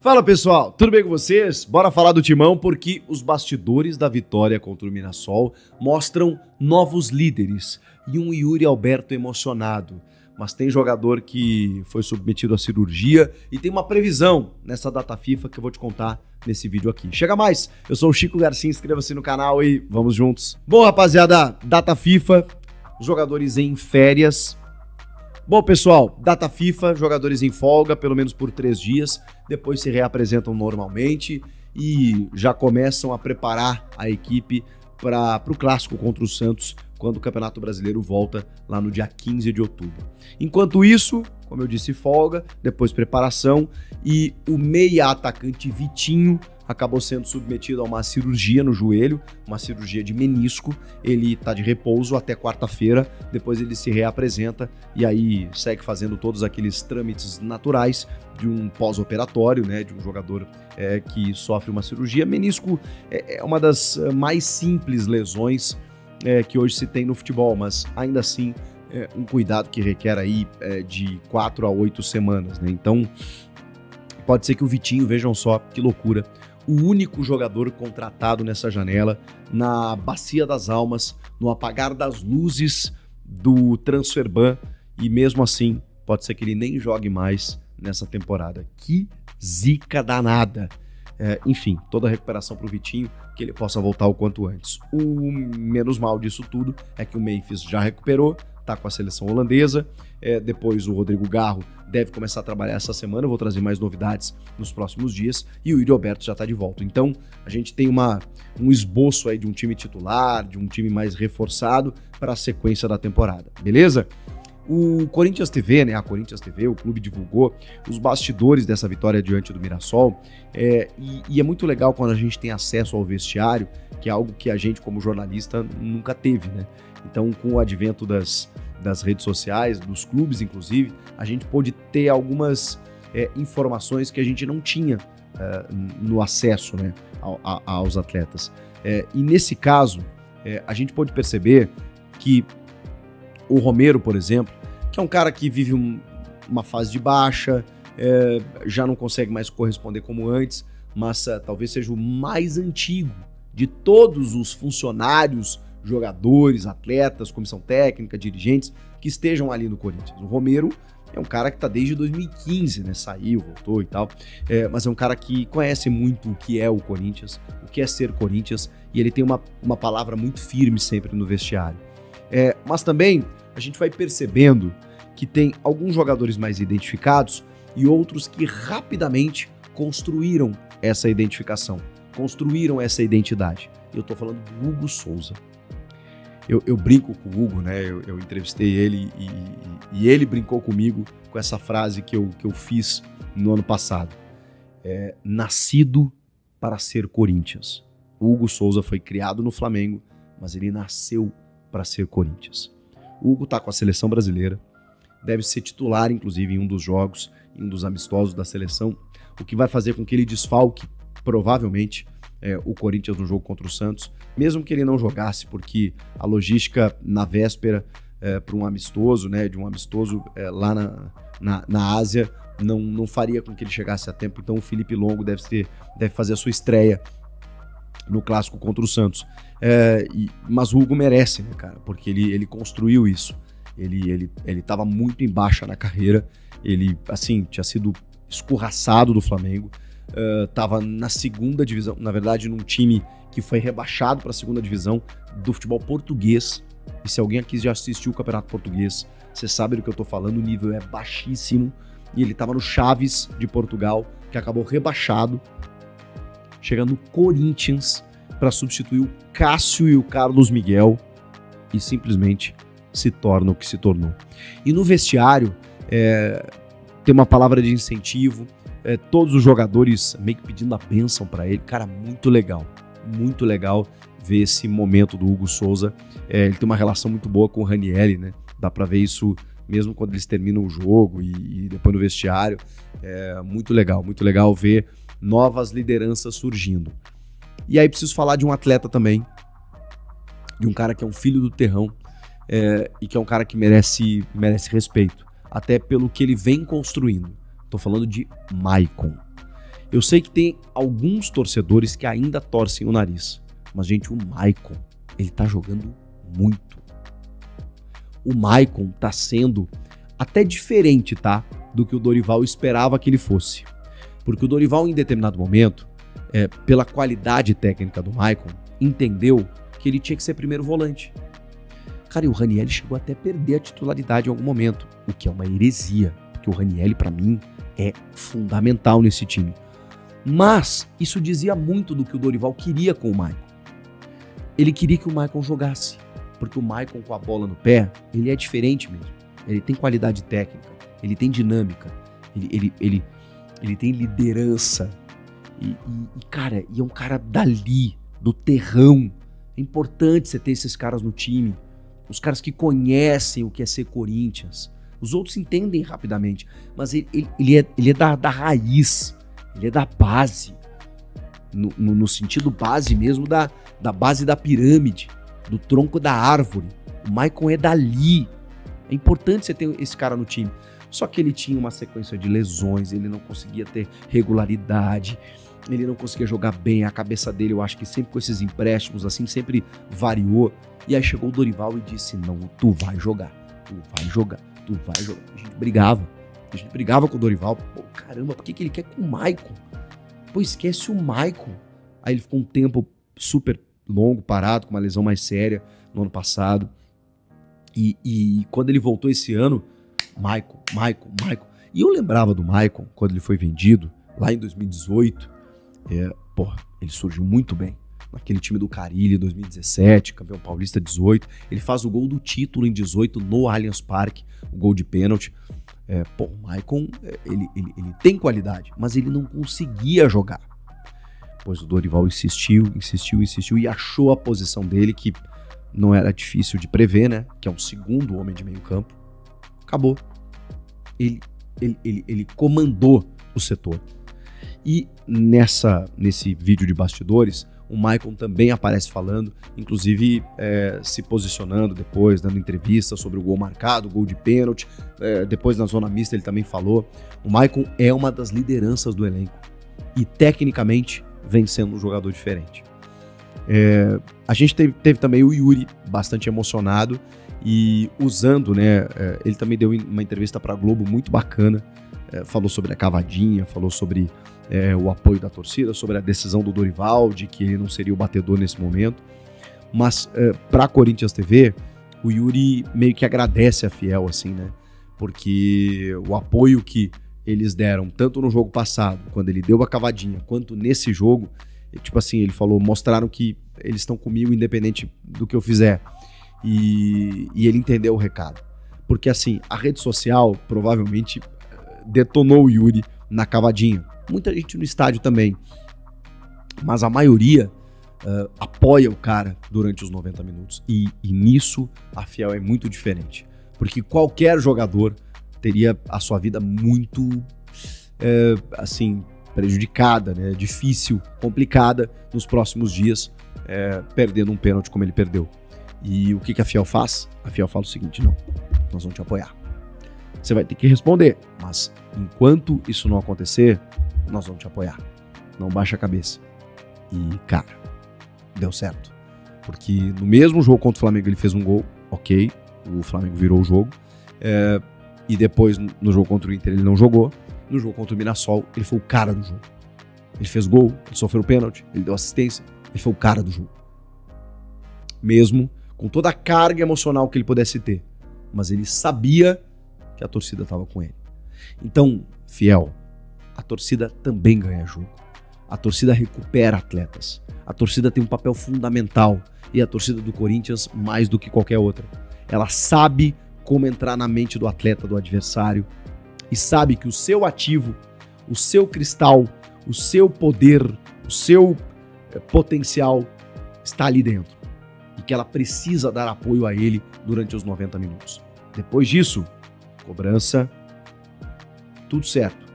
Fala pessoal, tudo bem com vocês? Bora falar do Timão porque os bastidores da vitória contra o Mirassol mostram novos líderes e um Yuri Alberto emocionado. Mas tem jogador que foi submetido à cirurgia e tem uma previsão nessa data FIFA que eu vou te contar nesse vídeo aqui. Chega mais, eu sou o Chico Garcia, inscreva-se no canal e vamos juntos. Bom rapaziada, data FIFA, os jogadores em férias. Bom, pessoal, data FIFA, jogadores em folga, pelo menos por 3 dias, depois se reapresentam normalmente e já começam a preparar a equipe para o clássico contra o Santos, quando o Campeonato Brasileiro volta lá no dia 15 de outubro. Enquanto isso, como eu disse, folga, depois preparação e o meia atacante Vitinho acabou sendo submetido a uma cirurgia no joelho, uma cirurgia de menisco. Ele está de repouso até quarta-feira, depois ele se reapresenta e aí segue fazendo todos aqueles trâmites naturais de um pós-operatório, né, de um jogador que sofre uma cirurgia. Menisco é uma das mais simples lesões que hoje se tem no futebol, mas ainda assim um cuidado que requer aí de 4 a 8 semanas, né? Então pode ser que o Vitinho, vejam só que loucura, o único jogador contratado nessa janela, na bacia das almas, no apagar das luzes do Transferban, e mesmo assim pode ser que ele nem jogue mais nessa temporada. Que zica danada! Enfim, toda a recuperação para o Vitinho, que ele possa voltar o quanto antes. O menos mal disso tudo é que o Memphis já recuperou, tá com a seleção holandesa, depois o Rodrigo Garro deve começar a trabalhar essa semana, eu vou trazer mais novidades nos próximos dias, e o Yuri Alberto já tá de volta. Então, a gente tem um esboço aí de um time titular, de um time mais reforçado para a sequência da temporada, beleza? O Corinthians TV, né, a Corinthians TV, o clube divulgou os bastidores dessa vitória diante do Mirassol, e é muito legal quando a gente tem acesso ao vestiário, que é algo que a gente como jornalista nunca teve, né? Então, com o advento das redes sociais, dos clubes inclusive, a gente pôde ter algumas informações que a gente não tinha no acesso, né, aos atletas. E nesse caso, a gente pôde perceber que o Romero, por exemplo, que é um cara que vive uma fase de baixa, já não consegue mais corresponder como antes, mas talvez seja o mais antigo de todos os funcionários, jogadores, atletas, comissão técnica, dirigentes que estejam ali no Corinthians. O Romero é um cara que está desde 2015, né? Saiu, voltou e tal, mas é um cara que conhece muito o que é o Corinthians, o que é ser Corinthians, e ele tem uma palavra muito firme sempre no vestiário. Mas também a gente vai percebendo que tem alguns jogadores mais identificados e outros que rapidamente construíram essa identificação, construíram essa identidade. Eu tô falando do Hugo Souza. Eu brinco com o Hugo, né? Eu entrevistei ele e ele brincou comigo com essa frase que eu fiz no ano passado. Nascido para ser Corinthians. O Hugo Souza foi criado no Flamengo, mas ele nasceu para ser Corinthians. O Hugo tá com a seleção brasileira, deve ser titular, inclusive, em um dos jogos, em um dos amistosos da seleção, o que vai fazer com que ele desfalque, provavelmente, o Corinthians no jogo contra o Santos, mesmo que ele não jogasse, porque a logística na véspera para um amistoso, né, de um amistoso lá na Ásia, não faria com que ele chegasse a tempo. Então o Felipe Longo deve fazer a sua estreia no clássico contra o Santos. Mas o Hugo merece, né, cara, porque ele construiu isso. Ele estava muito em baixa na carreira, ele, assim, tinha sido escorraçado do Flamengo, estava na segunda divisão, na verdade num time que foi rebaixado para a segunda divisão do futebol português. E se alguém aqui já assistiu o Campeonato Português, você sabe do que eu tô falando, o nível é baixíssimo, e ele estava no Chaves de Portugal, que acabou rebaixado, chegando no Corinthians para substituir o Cássio e o Carlos Miguel, e simplesmente se torna o que se tornou. E no vestiário tem uma palavra de incentivo, todos os jogadores meio que pedindo a bênção para ele. Cara, muito legal ver esse momento do Hugo Souza. Ele tem uma relação muito boa com o Ranieri, né? Dá para ver isso mesmo quando eles terminam o jogo e depois no vestiário. Muito legal ver novas lideranças surgindo. E aí preciso falar de um atleta também, de um cara que é um filho do terrão, e que é um cara que merece respeito, até pelo que ele vem construindo. Tô falando de Maicon. Eu sei que tem alguns torcedores que ainda torcem o nariz. Mas, gente, o Maicon, ele tá jogando muito. O Maicon tá sendo até diferente, tá? Do que o Dorival esperava que ele fosse. Porque o Dorival, em determinado momento, pela qualidade técnica do Maicon, entendeu que ele tinha que ser primeiro volante. Cara, e o Ranieri chegou até a perder a titularidade em algum momento, o que é uma heresia, porque o Ranieri, pra mim, é fundamental nesse time. Mas isso dizia muito do que o Dorival queria com o Maicon. Ele queria que o Maicon jogasse, porque o Maicon com a bola no pé, ele é diferente mesmo. Ele tem qualidade técnica, ele tem dinâmica, ele tem liderança. Cara, e é um cara dali, do terrão. É importante você ter esses caras no time. Os caras que conhecem o que é ser Corinthians. Os outros entendem rapidamente, mas ele é da raiz, ele é da base. No sentido base mesmo, da base da pirâmide, do tronco da árvore. O Maicon é dali. É importante você ter esse cara no time. Só que ele tinha uma sequência de lesões, ele não conseguia ter regularidade, ele não conseguia jogar bem. A cabeça dele, eu acho que sempre com esses empréstimos, assim, sempre variou. E aí chegou o Dorival e disse, não, tu vai jogar. A gente brigava com o Dorival. Pô, caramba, por que ele quer com o Maicon? Pô, esquece o Maicon. Aí ele ficou um tempo super longo, parado, com uma lesão mais séria no ano passado. E quando ele voltou esse ano, Maicon. E eu lembrava do Maicon, quando ele foi vendido, lá em 2018. Ele surgiu muito bem. Naquele time do Carille, 2017, campeão paulista 18. Ele faz o gol do título em 18 no Allianz Parque, o gol de pênalti. O Maicon, ele tem qualidade, mas ele não conseguia jogar. Pois o Dorival insistiu e achou a posição dele, que não era difícil de prever, né? Que é um segundo homem de meio campo. Acabou. Ele comandou o setor. E nesse vídeo de bastidores, o Maicon também aparece falando, inclusive se posicionando depois, dando entrevista sobre o gol marcado, o gol de pênalti. Depois na zona mista ele também falou. O Maicon é uma das lideranças do elenco e tecnicamente vem sendo um jogador diferente. A gente teve também o Yuri bastante emocionado e usando, né? Ele também deu uma entrevista para a Globo muito bacana, falou sobre a cavadinha, falou sobre o apoio da torcida, sobre a decisão do Dorival de que ele não seria o batedor nesse momento. Mas para a Corinthians TV, o Yuri meio que agradece a Fiel, assim, né? Porque o apoio que eles deram, tanto no jogo passado, quando ele deu a cavadinha, quanto nesse jogo, tipo assim, ele falou, mostraram que eles estão comigo independente do que eu fizer. E ele entendeu o recado. Porque assim, a rede social provavelmente detonou o Yuri na cavadinha. Muita gente no estádio também. Mas a maioria apoia o cara durante os 90 minutos. E nisso a Fiel é muito diferente. Porque qualquer jogador teria a sua vida muito assim, prejudicada, né? Difícil, complicada nos próximos dias, perdendo um pênalti como ele perdeu. E o que a Fiel faz? A Fiel fala o seguinte, não, nós vamos te apoiar. Você vai ter que responder, mas enquanto isso não acontecer, nós vamos te apoiar. Não baixa a cabeça. E, cara, deu certo. Porque no mesmo jogo contra o Flamengo ele fez um gol, ok, o Flamengo virou o jogo. E depois, no jogo contra o Inter, ele não jogou. No jogo contra o Mirassol, ele foi o cara do jogo. Ele fez gol, ele sofreu pênalti, ele deu assistência, ele foi o cara do jogo. Mesmo com toda a carga emocional que ele pudesse ter. Mas ele sabia que a torcida estava com ele. Então, Fiel, a torcida também ganha jogo. A torcida recupera atletas. A torcida tem um papel fundamental. E a torcida do Corinthians, mais do que qualquer outra. Ela sabe como entrar na mente do atleta, do adversário. E sabe que o seu ativo, o seu cristal, o seu poder, o seu potencial está ali dentro. E que ela precisa dar apoio a ele durante os 90 minutos. Depois disso, cobrança, tudo certo.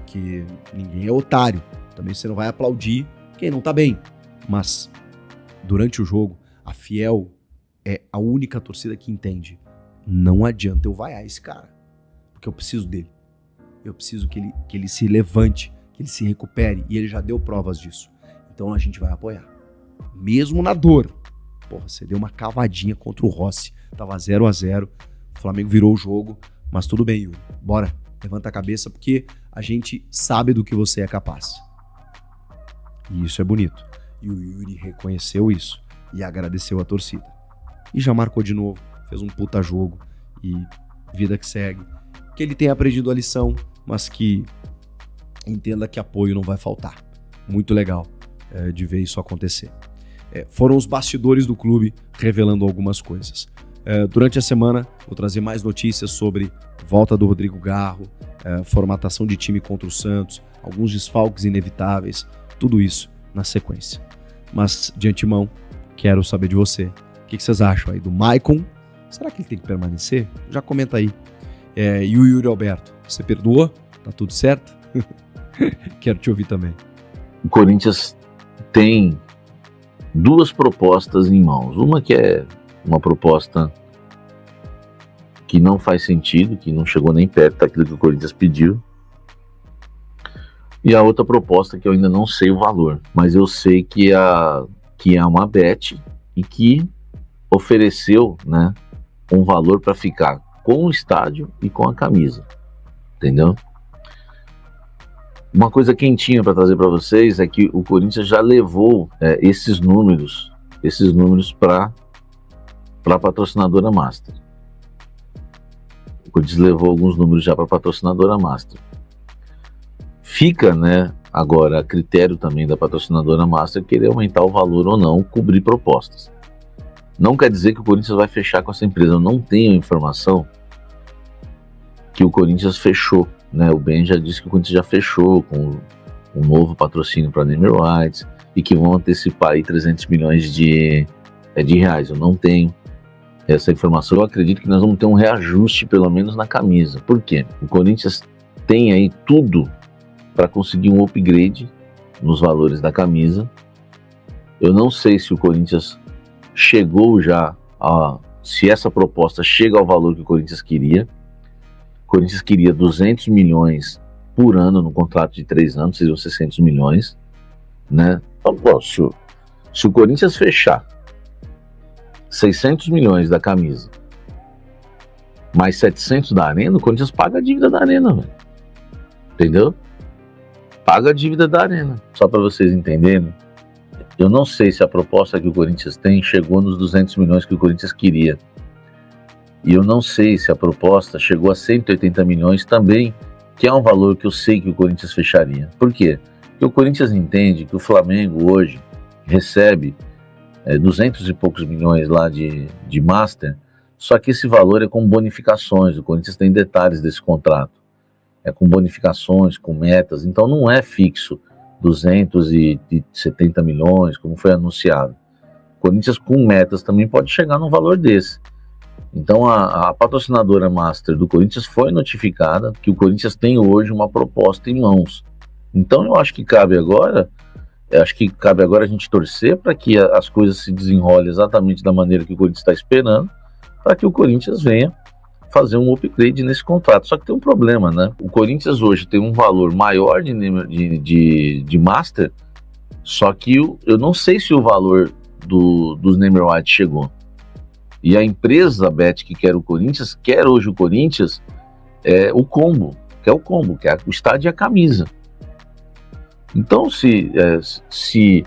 Que ninguém é otário. Também você não vai aplaudir quem não tá bem. Mas, durante o jogo, a Fiel é a única torcida que entende. Não adianta eu vaiar esse cara. Porque eu preciso dele. Eu preciso que ele se levante, que ele se recupere, e ele já deu provas disso. Então a gente vai apoiar. Mesmo na dor. Porra, você deu uma cavadinha contra o Rossi. Tava 0-0, o Flamengo virou o jogo, mas tudo bem, Yuri. Bora, levanta a cabeça, porque a gente sabe do que você é capaz. E isso é bonito. E o Yuri reconheceu isso e agradeceu a torcida. E já marcou de novo, fez um puta jogo e vida que segue. Que ele tenha aprendido a lição, mas que entenda que apoio não vai faltar. Muito legal de ver isso acontecer. Foram os bastidores do clube revelando algumas coisas. Durante a semana, vou trazer mais notícias sobre volta do Rodrigo Garro, formatação de time contra o Santos, alguns desfalques inevitáveis, tudo isso na sequência. Mas, de antemão, quero saber de você. O que vocês acham aí do Maicon? Será que ele tem que permanecer? Já comenta aí. E o Yuri Alberto, você perdoou? Tá tudo certo? Quero te ouvir também. O Corinthians tem duas propostas em mãos. Uma que é uma proposta que não faz sentido, que não chegou nem perto daquilo que o Corinthians pediu. E a outra proposta que eu ainda não sei o valor, mas eu sei que é uma bet e que ofereceu, né, um valor para ficar com o estádio e com a camisa, entendeu? Uma coisa quentinha para trazer para vocês é que o Corinthians já levou esses números para a patrocinadora Master. O Corinthians levou alguns números já para a patrocinadora Master. Fica, né, agora a critério também da patrocinadora Master querer aumentar o valor ou não, cobrir propostas. Não quer dizer que o Corinthians vai fechar com essa empresa. Eu não tenho informação que o Corinthians fechou, né? O Ben já disse que o Corinthians já fechou com um novo patrocínio para Neymer Whites e que vão antecipar aí 300 milhões de reais. Eu não tenho essa informação. Eu acredito que nós vamos ter um reajuste, pelo menos na camisa. Por quê? O Corinthians tem aí tudo para conseguir um upgrade nos valores da camisa. Eu não sei se o Corinthians chegou já se essa proposta chega ao valor que o Corinthians queria. O Corinthians queria 200 milhões por ano no contrato de 3 anos, seriam 600 milhões, né? Então, bom, se o Corinthians fechar 600 milhões da camisa, mais 700 da Arena, o Corinthians paga a dívida da Arena, velho. Entendeu? Paga a dívida da Arena. Só para vocês entenderem, eu não sei se a proposta que o Corinthians tem chegou nos 200 milhões que o Corinthians queria. E eu não sei se a proposta chegou a 180 milhões também, que é um valor que eu sei que o Corinthians fecharia. Por quê? Porque o Corinthians entende que o Flamengo hoje recebe 200 e poucos milhões lá de Master, só que esse valor é com bonificações. O Corinthians tem detalhes desse contrato. É com bonificações, com metas, então não é fixo 270 milhões, como foi anunciado. O Corinthians com metas também pode chegar num valor desse. Então a patrocinadora Master do Corinthians foi notificada que o Corinthians tem hoje uma proposta em mãos. Então eu acho que cabe agora a gente torcer para que as coisas se desenrolem exatamente da maneira que o Corinthians está esperando, para que o Corinthians venha fazer um upgrade nesse contrato. Só que tem um problema, né? O Corinthians hoje tem um valor maior de Master, só que eu não sei se o valor dos Neymer White chegou. E a empresa Bet que quer o Corinthians, quer hoje o Corinthians, o combo, que é o estádio e a camisa. Então, se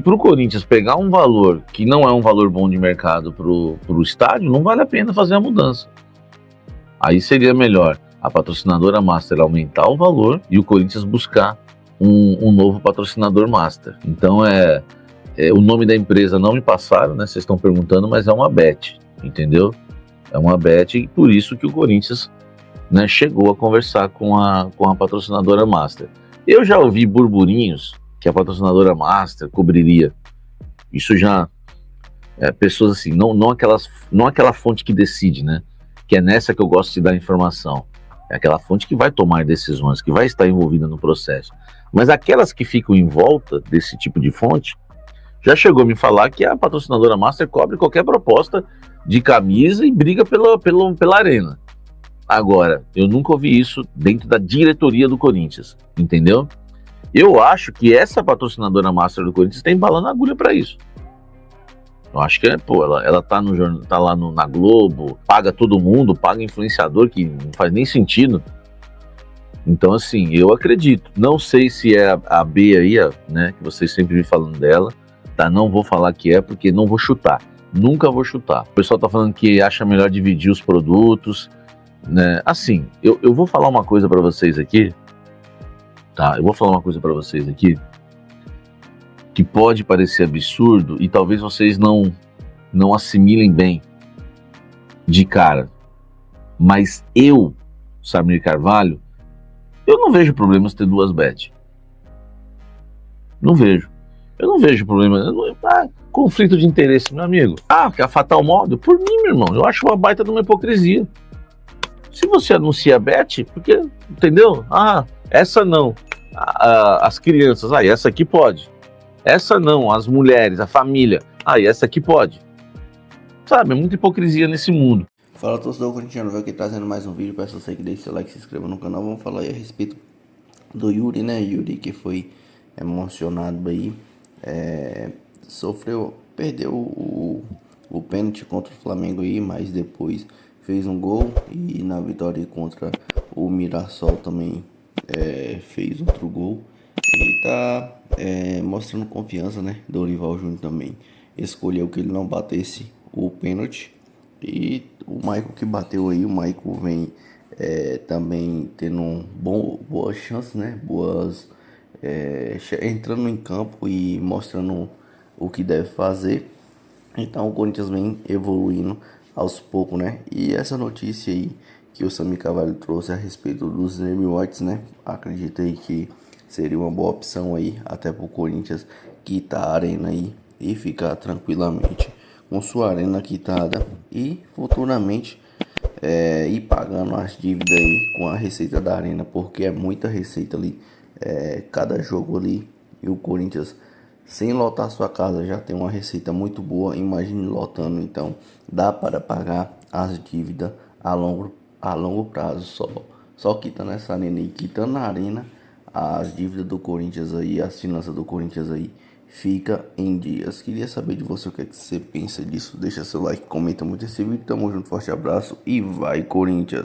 para o Corinthians pegar um valor que não é um valor bom de mercado para o estádio, não vale a pena fazer a mudança. Aí seria melhor a patrocinadora Master aumentar o valor e o Corinthians buscar um novo patrocinador Master. Então o nome da empresa não me passaram, né? Vocês estão perguntando, mas é uma bet, entendeu? É uma bet e por isso que o Corinthians, né, chegou a conversar com a patrocinadora Master. Eu já ouvi burburinhos que a patrocinadora Master cobriria. Isso já pessoas assim, não aquela fonte que decide, né? Que é nessa que eu gosto de dar informação. É aquela fonte que vai tomar decisões, que vai estar envolvida no processo. Mas aquelas que ficam em volta desse tipo de fonte, já chegou a me falar que a patrocinadora Master cobre qualquer proposta de camisa e briga pela Arena. Agora, eu nunca ouvi isso dentro da diretoria do Corinthians, entendeu? Eu acho que essa patrocinadora master do Corinthians tem bala na agulha para isso. Eu acho que ela tá no jornal, tá lá na Globo, paga todo mundo, paga influenciador, que não faz nem sentido. Então, assim, eu acredito. Não sei se é a B aí, né, que vocês sempre vêm falando dela, tá? Não vou falar que é, porque não vou chutar. Nunca vou chutar. O pessoal tá falando que acha melhor dividir os produtos, né? Assim, eu vou falar uma coisa para vocês aqui, tá? Eu vou falar uma coisa para vocês aqui, que pode parecer absurdo e talvez vocês não assimilem bem de cara. Mas eu, Samir Carvalho, eu não vejo problemas ter duas bet. Não vejo. Eu não vejo problema. Conflito de interesse, meu amigo. Que a Fatal Model, por mim, meu irmão, eu acho uma baita de uma hipocrisia. Se você anuncia bet, porque, entendeu? Essa não. As crianças, essa aqui pode. Essa não, as mulheres, a família. Essa aqui pode. Sabe, é muita hipocrisia nesse mundo. Fala, torcedor corintiano, veio aqui trazendo mais um vídeo. Peço a você que deixe seu like e se inscreva no canal. Vamos falar aí a respeito do Yuri, né? Yuri que foi emocionado aí. Perdeu o pênalti contra o Flamengo aí, mas depois fez um gol. E na vitória contra o Mirassol também fez outro gol. E tá mostrando confiança, né? Dorival Júnior também escolheu que ele não batesse o pênalti. E o Maicon que bateu aí, o Maicon vem também tendo boas chances, né? Entrando em campo e mostrando o que deve fazer. Então o Corinthians vem evoluindo aos poucos, né? E essa notícia aí que o Samir Carvalho trouxe a respeito dos name rights, né? Acredito aí que seria uma boa opção aí, até pro Corinthians quitar a arena aí e ficar tranquilamente com sua arena quitada e futuramente ir pagando as dívidas aí com a receita da arena, porque é muita receita ali, cada jogo ali, e o Corinthians sem lotar sua casa já tem uma receita muito boa, imagine lotando. Então dá para pagar as dívidas a longo prazo, só quitando essa arena e quitando a arena, as dívidas do Corinthians aí, as finanças do Corinthians aí fica em dias. Queria saber de você o que você pensa disso. Deixa seu like, comenta muito esse vídeo. Tamo junto, forte abraço e vai Corinthians!